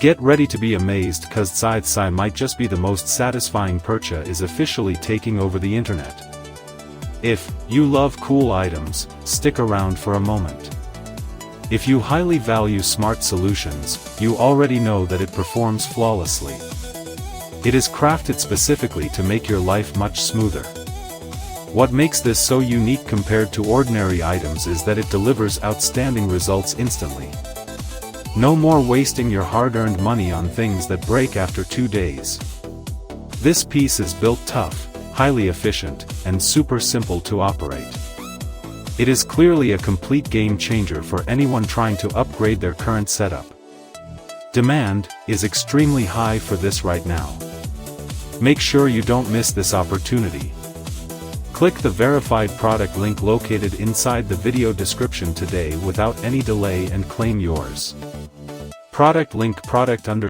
Get ready to be amazed, cause SucceBuy might just be the most satisfying purchase is officially taking over the internet. If you love cool items, stick around for a moment. If you highly value smart solutions, you already know that it performs flawlessly. It is crafted specifically to make your life much smoother. What makes this so unique compared to ordinary items is that it delivers outstanding results instantly. No more wasting your hard-earned money on things that break after 2 days. This piece is built tough, highly efficient, and super simple to operate. It is clearly a complete game changer for anyone trying to upgrade their current setup. Demand is extremely high for this right now. Make sure you don't miss this opportunity. Click the verified product link located inside the video description today without any delay and claim yours. Product link product under